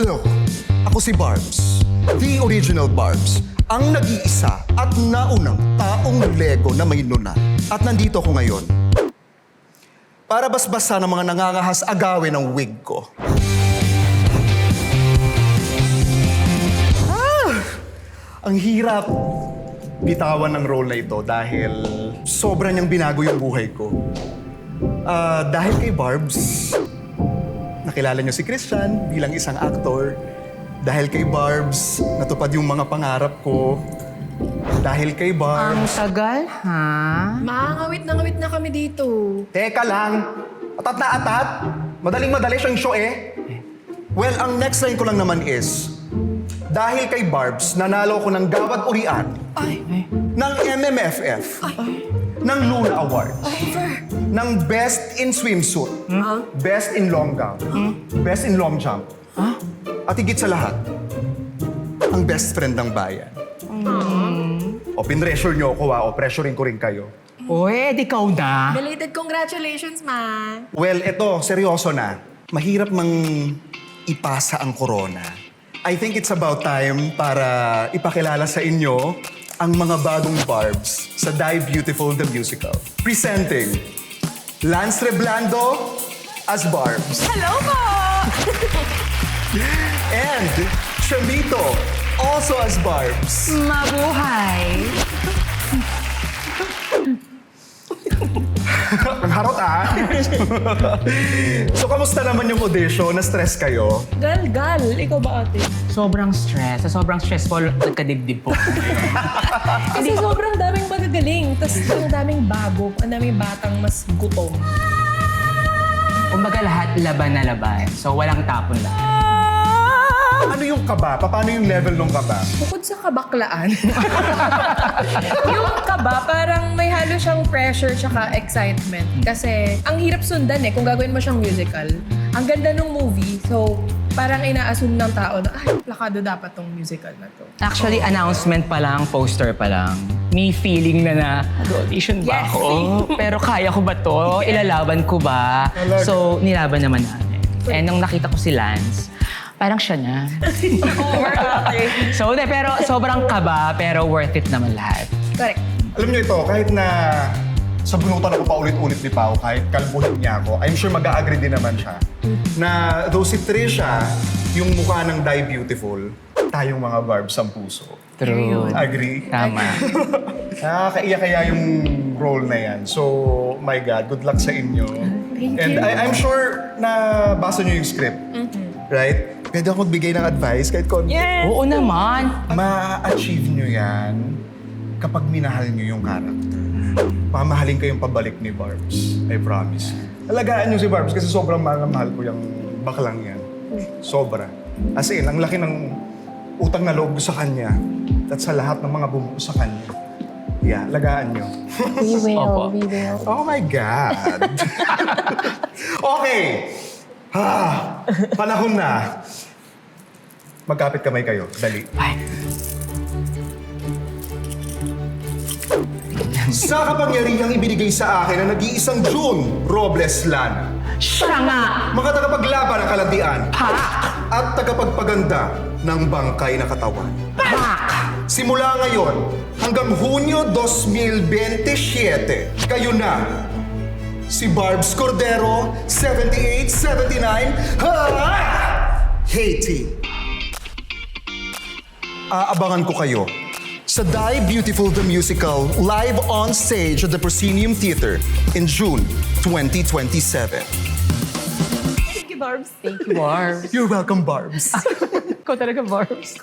Hello, ako si Barbs. The original Barbs. Ang nag-iisa at naunang taong Lego na may nuna. At nandito ko ngayon para basbasa ng mga nangangahas agawin ng wig ko. Ang hirap bitawan ng role na ito dahil sobra niyang binago yung buhay ko. Dahil kay Barbs, nakilala niyo si Christian bilang isang aktor. Dahil kay Barbs, natupad yung mga pangarap ko. Dahil kay Ang Barbs... tagal, ha? Ngawit na kami dito. Teka lang, atat na atat. Madaling-madali siyang show eh. Well, ang next line ko lang naman is, dahil kay Barbs, nanalo ko ng Gawad Urian, Ay, ng MMFF, ng Luna Awards, ng Best in Swimsuit, Best in Long Gown, Best in Long Jump, at higit sa lahat, ang best friend ng bayan. O, pinressure niyo ako o pressuring ko rin kayo. Uy, di ikaw na. belated congratulations, man. Well, eto, seryoso na. Mahirap mang ipasa ang corona. I think it's about time para ipakilala sa inyo ang mga bagong Barbs sa Die Beautiful the Musical. Presenting, Lance Reblando as Barbs. Hello po! And Chamito, also as Barbs. Mabuhay. Ang harot ah! So, kamusta naman yung audition? Na-stress kayo? Gal. Ikaw ba, ate? Sobrang stress. Sa sobrang stressful, nagkadibdib po. Kasi sobrang daming magagaling. Tapos ang daming bago. Ang daming batang mas gutom. Kumbaga lahat laban na laban. So walang tapon lang. Ano yung kaba? Paano yung level ng kaba? Bukod sa kabaklaan, yung kaba, parang may halo siyang pressure tsaka excitement. Kasi ang hirap sundan eh, kung gagawin mo siyang musical. Ang ganda ng movie, so parang ina-assume ng tao na, ay, plakado dapat tong musical na to. Actually, announcement pa lang, poster pa lang. May feeling na audition ba Yes. ako? Pero kaya ko ba to? Ilalaban ko ba? Talaga? So, nilaban naman namin. And nung nakita ko si Lance, parang siya na. So, pero sobrang kaba, pero worth it naman lahat. Correct. Alam niyo ito, kahit na sa bunutan ako paulit-ulit ni Pao, kahit kalbuhin niya ako, I'm sure mag-a-agree din naman siya na though si Trisha, yung mukha ng Die Beautiful, tayong mga Barbs ang puso. True. Agree? Tama. Nakakaiyak kaya yung role na yan. So, my God, good luck sa inyo. Thank And you. I'm sure na basa niyo yung script. Right? Pwede ako magbigay ng advice kahit konti. Yes! Oo naman. Ma-achieve nyo yan kapag minahal nyo yung character. Mamahalin kayong pabalik ni Barbs. I promise. Alagaan nyo si Barbs kasi sobrang mahal ko yung baklang yan. Sobra. As in, ang laki ng utang na loob ko sa kanya at sa lahat ng mga bumuo sa kanya. Yeah, alagaan nyo. We will, Opo. we will. Oh my God! Okay! Panahon na. Magkapit kamay kayo. Dali. Sa kapangyarihang ibinigay sa akin na nag-iisang June Robles Lana, Siya nga! mga tagapaglaban ng kalandian Pak! at tagapagpaganda ng bangkay na katawan. Pak! Simula ngayon hanggang Hunyo 2027, kayo na si Barbs Cordero, 7879, Haiti. Aabangan ko kayo sa Die Beautiful the Musical live on stage at the Proscenium Theater in June 2027. Thank you, Barbs. Thank you, Barbs. You're welcome, Barbs. Ikaw talaga, Barbs.